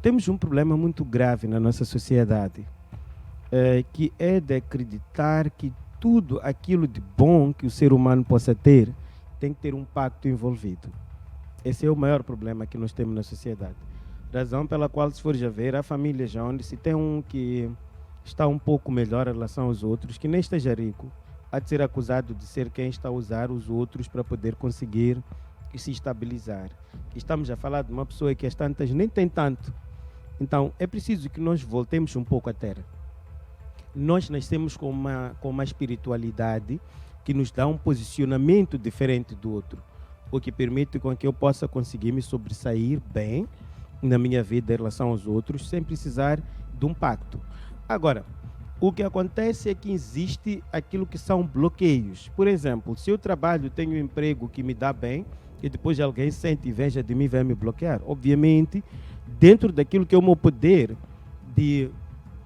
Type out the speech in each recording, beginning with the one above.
Temos um problema muito grave na nossa sociedade, que é de acreditar que tudo aquilo de bom que o ser humano possa ter tem que ter um pacto envolvido. Esse é o maior problema que nós temos na sociedade. Razão pela qual, se for já ver, há famílias onde se tem um que está um pouco melhor em relação aos outros, que nem esteja rico, há de ser acusado de ser quem está a usar os outros para poder conseguir se estabilizar. Estamos a falar de uma pessoa que as tantas nem tem tanto. Então, é preciso que nós voltemos um pouco à terra. Nós nascemos com uma espiritualidade que nos dá um posicionamento diferente do outro, o que permite com que eu possa conseguir me sobressair bem na minha vida em relação aos outros, sem precisar de um pacto. Agora, o que acontece é que existe aquilo que são bloqueios. Por exemplo, se eu trabalho, tenho um emprego que me dá bem, e depois alguém sente inveja de mim e vai me bloquear. Obviamente, dentro daquilo que é o meu poder de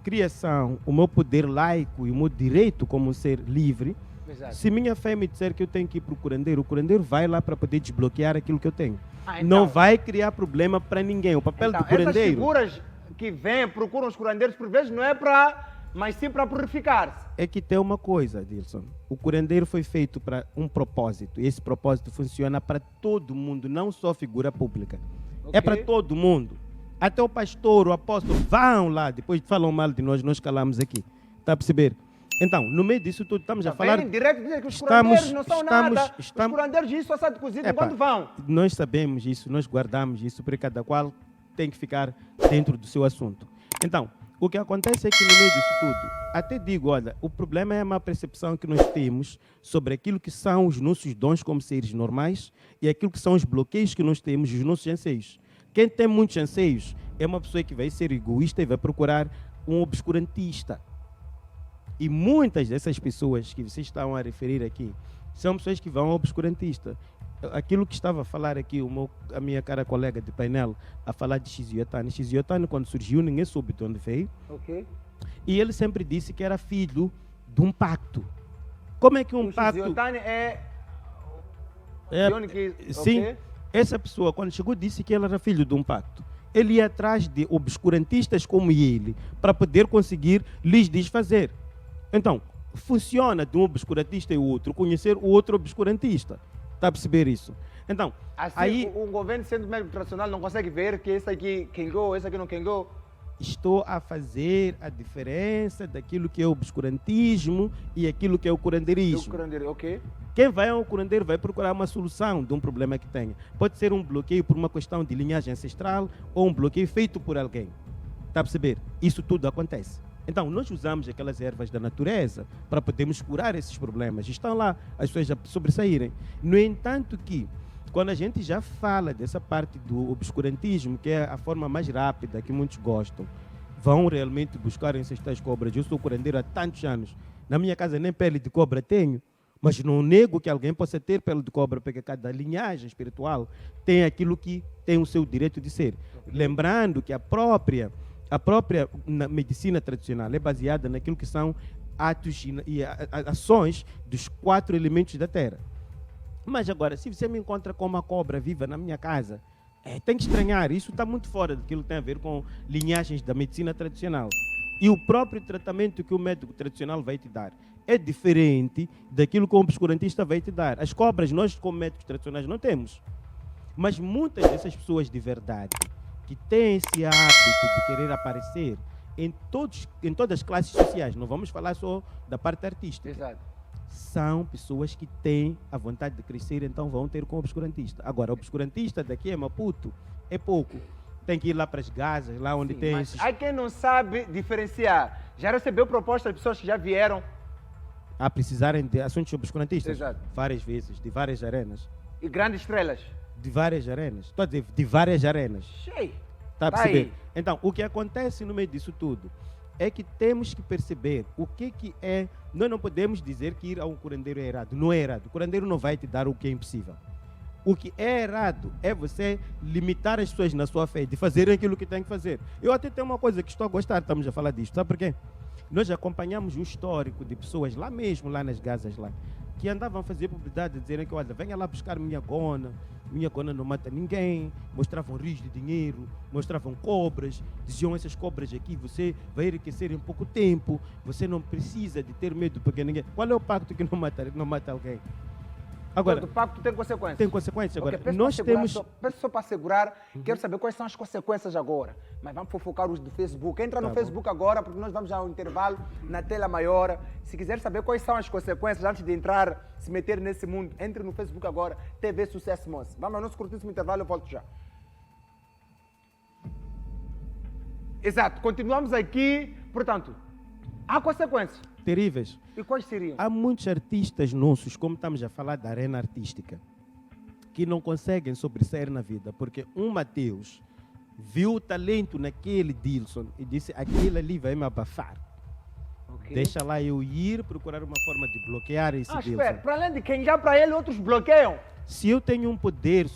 criação, o meu poder laico e o meu direito como um ser livre, Exato. se minha fé me disser que eu tenho que ir para o curandeiro vai lá para poder desbloquear aquilo que eu tenho. Então, não vai criar problema para ninguém. O papel do curandeiro... Essas figuras que vêm, procuram os curandeiros, por vezes não é para... mas sim para purificar-se. É que tem uma coisa, Dilson. O curandeiro foi feito para um propósito. E esse propósito funciona para todo mundo, não só figura pública. Okay. É para todo mundo. Até o pastor, o apóstolo, vão lá. Depois falam mal de nós calamos aqui. Está a perceber? Então, no meio disso tudo, estamos a falar... Vem direto dizer que os curandeiros não são nada. Os curandeiros isso assado cozido enquanto vão. Nós sabemos isso, nós guardamos isso, porque cada qual tem que ficar dentro do seu assunto. Então, o que acontece é que no meio disso tudo, até digo, olha, o problema é a má percepção que nós temos sobre aquilo que são os nossos dons como seres normais e aquilo que são os bloqueios que nós temos, os nossos anseios. Quem tem muitos anseios é uma pessoa que vai ser egoísta e vai procurar um obscurantista. E muitas dessas pessoas que vocês estão a referir aqui são pessoas que vão ao obscurantista. Aquilo que estava a falar aqui, a minha cara colega de painel, a falar de Shizyotani. Shizyotani, quando surgiu, ninguém soube de onde veio. Okay. E ele sempre disse que era filho de um pacto. Como é que um pacto... Shizyotani Sim, okay. Essa pessoa, quando chegou, disse que ele era filho de um pacto. Ele ia atrás de obscurantistas como ele, para poder conseguir lhes desfazer. Então, funciona de um obscurantista e o outro, conhecer o outro obscurantista. Está a perceber isso? Então, assim, aí... um governo sendo médico tradicional não consegue ver que esse aqui quengou, esse aqui não quengou? Estou a fazer a diferença daquilo que é o obscurantismo e aquilo que é o curandeirismo. O curandeiro, ok. Quem vai ao curandeiro vai procurar uma solução de um problema que tenha. Pode ser um bloqueio por uma questão de linhagem ancestral ou um bloqueio feito por alguém. Está a perceber? Isso tudo acontece. Então, nós usamos aquelas ervas da natureza para podermos curar esses problemas. Estão lá as pessoas a sobressaírem. No entanto que, quando a gente já fala dessa parte do obscurantismo, que é a forma mais rápida que muitos gostam, vão realmente buscar essas tais cobras. Eu sou curandeiro há tantos anos. Na minha casa nem pele de cobra tenho, mas não nego que alguém possa ter pele de cobra, porque cada linhagem espiritual tem aquilo que tem o seu direito de ser. Lembrando que a própria medicina tradicional é baseada naquilo que são atos e ações dos 4 elementos da terra. Mas agora, se você me encontra com uma cobra viva na minha casa, tem que estranhar. Isso está muito fora daquilo que tem a ver com linhagens da medicina tradicional. E o próprio tratamento que o médico tradicional vai te dar é diferente daquilo que o obscurantista vai te dar. As cobras, nós como médicos tradicionais não temos. Mas muitas dessas pessoas de verdade que têm esse hábito de querer aparecer em todas as classes sociais, não vamos falar só da parte artística. Exato. São pessoas que têm a vontade de crescer, então vão ter com o obscurantista. Agora, o obscurantista daqui a Maputo é pouco. Tem que ir lá para as Gazas, lá onde tem mas esses... há quem não sabe diferenciar. Já recebeu propostas de pessoas que já vieram? A precisarem de assuntos obscurantistas? Exato. Várias vezes, de várias arenas. E grandes estrelas? De várias arenas. Estou a dizer, de várias arenas. Cheio. Está a perceber? Então, o que acontece no meio disso tudo é que temos que perceber o que é... Nós não podemos dizer que ir a um curandeiro é errado. Não é errado. O curandeiro não vai te dar o que é impossível. O que é errado é você limitar as pessoas na sua fé, de fazerem aquilo que tem que fazer. Eu até tenho uma coisa que estou a gostar, estamos a falar disto. Sabe por quê? Nós acompanhamos um histórico de pessoas lá mesmo, lá nas Gazas, lá, que andavam a fazer publicidade, dizendo que, olha, venha lá buscar minha gona, minha cona não mata ninguém, mostravam rios de dinheiro, mostravam cobras, diziam essas cobras aqui, você vai enriquecer em pouco tempo, você não precisa de ter medo porque ninguém... Qual é o pacto que não mata alguém? Agora, Todo pacto tem consequências. tem consequências. Agora, Ok, peço nós para assegurar, temos... peço só para assegurar, quero saber quais são as consequências agora. Mas vamos fofocar os do Facebook. Entra no Tá bom. Facebook agora, porque nós vamos ao intervalo na tela maior. Se quiser saber quais são as consequências antes de entrar, se meter nesse mundo, entre no Facebook agora, TV Sucesso Moça. Vamos ao nosso curtíssimo intervalo, eu volto já. Exato, continuamos aqui. Portanto, há consequências. terríveis. E quais seriam? Há muitos artistas nossos, como estamos a falar da arena artística, que não conseguem sobressair na vida, porque um Mateus viu o talento naquele Dilson e disse, aquele ali vai me abafar. Ok. Deixa lá eu ir procurar uma forma de bloquear esse Dilson. Espera, para além de quem já para ele, outros bloqueiam. Se eu tenho um poder,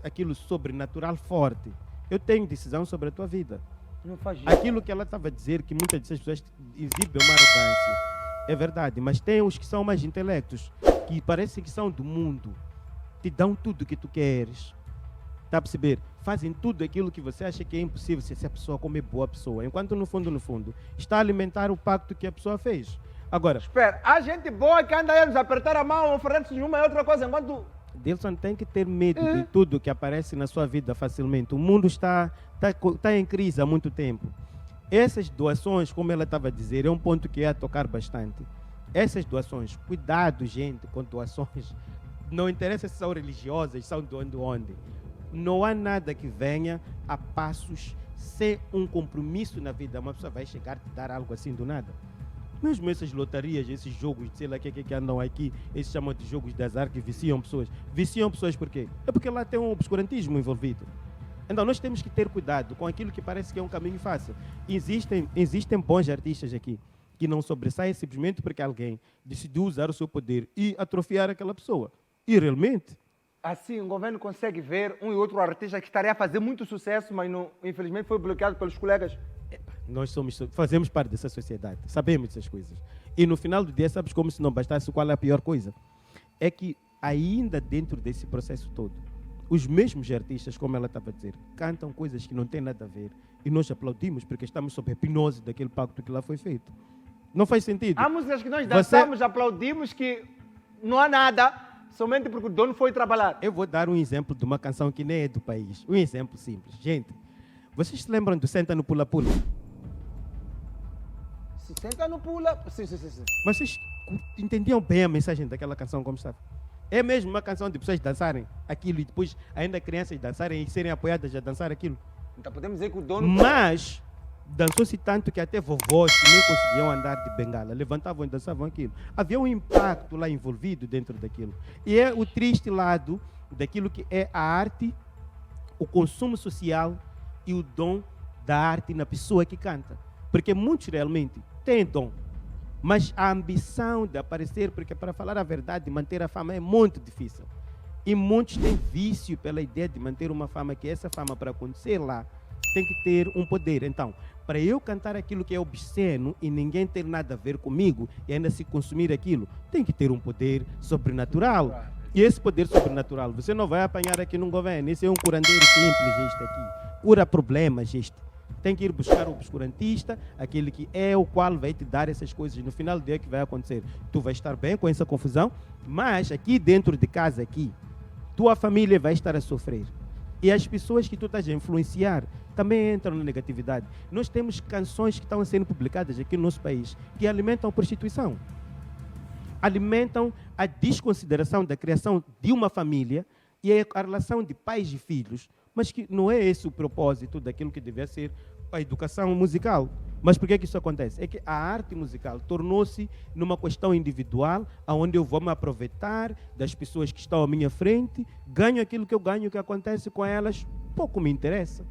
aquilo sobrenatural forte, eu tenho decisão sobre a tua vida. Não faz isso. Aquilo que ela estava a dizer, que muitas dessas pessoas exibem uma arrogância, é verdade, mas tem os que são mais intelectos, que parecem que são do mundo, te dão tudo o que tu queres, está a perceber? Fazem tudo aquilo que você acha que é impossível se a pessoa como é boa pessoa, enquanto no fundo, está a alimentar o pacto que a pessoa fez. Agora, Espera, há gente boa que anda aí a nos apertar a mão, oferece-nos uma e outra coisa, enquanto... Dilson tem que ter medo de tudo que aparece na sua vida facilmente. O mundo está em crise há muito tempo. Essas doações, como ela estava a dizer, é um ponto que ia tocar bastante. Essas doações, cuidado, gente, com doações. Não interessa se são religiosas, são de onde. Não há nada que venha a passos sem um compromisso na vida. Uma pessoa vai chegar a te dar algo assim do nada. Mesmo essas lotarias, esses jogos, sei lá que andam aqui, eles chamam de jogos de azar que viciam pessoas. Viciam pessoas por quê? É porque lá tem um obscurantismo envolvido. Então nós temos que ter cuidado com aquilo que parece que é um caminho fácil. Existem bons artistas aqui que não sobressaem simplesmente porque alguém decidiu usar o seu poder e atrofiar aquela pessoa. E realmente... Assim, o governo consegue ver um e outro artista que estaria a fazer muito sucesso, mas não, infelizmente foi bloqueado pelos colegas. Nós fazemos parte dessa sociedade, sabemos dessas coisas. E no final do dia, sabes como se não bastasse, qual é a pior coisa? É que ainda dentro desse processo todo, os mesmos artistas, como ela estava a dizer, cantam coisas que não têm nada a ver e nós aplaudimos porque estamos sob a hipnose daquele pacto que lá foi feito. Não faz sentido. Há músicas que nós dançamos, aplaudimos, que não há nada, somente porque o dono foi trabalhar. Eu vou dar um exemplo de uma canção que nem é do país. Um exemplo simples. Gente, vocês se lembram do Senta no Pula Pula? Se senta no pula... Sim. Mas vocês entendiam bem a mensagem daquela canção como estava? É mesmo uma canção de pessoas dançarem aquilo e depois ainda crianças dançarem e serem apoiadas a dançar aquilo. Então podemos dizer que o dono... Mas dançou-se tanto que até vovós que nem conseguiam andar de bengala levantavam e dançavam aquilo. Havia um impacto lá envolvido dentro daquilo. E é o triste lado daquilo que é a arte, o consumo social e o dom da arte na pessoa que canta. Porque muitos realmente têm dom, mas a ambição de aparecer, porque para falar a verdade, manter a fama é muito difícil. E muitos têm vício pela ideia de manter uma fama, que essa fama para acontecer lá tem que ter um poder. Então, para eu cantar aquilo que é obsceno e ninguém ter nada a ver comigo e ainda se consumir aquilo, tem que ter um poder sobrenatural. E esse poder sobrenatural, você não vai apanhar aqui num governo. Esse é um curandeiro simples, este aqui. Cura problemas, este. Tem que ir buscar o obscurantista, aquele que é o qual vai te dar essas coisas. No final do dia, que vai acontecer? Tu vai estar bem com essa confusão, mas aqui dentro de casa, aqui, tua família vai estar a sofrer. E as pessoas que tu estás a influenciar também entram na negatividade. Nós temos canções que estão sendo publicadas aqui no nosso país que alimentam a prostituição. Alimentam a desconsideração da criação de uma família e a relação de pais e filhos, mas que não é esse o propósito daquilo que devia ser a educação musical. Mas por que isso acontece? É que a arte musical tornou-se numa questão individual, onde eu vou me aproveitar das pessoas que estão à minha frente, ganho aquilo que eu ganho, o que acontece com elas, pouco me interessa.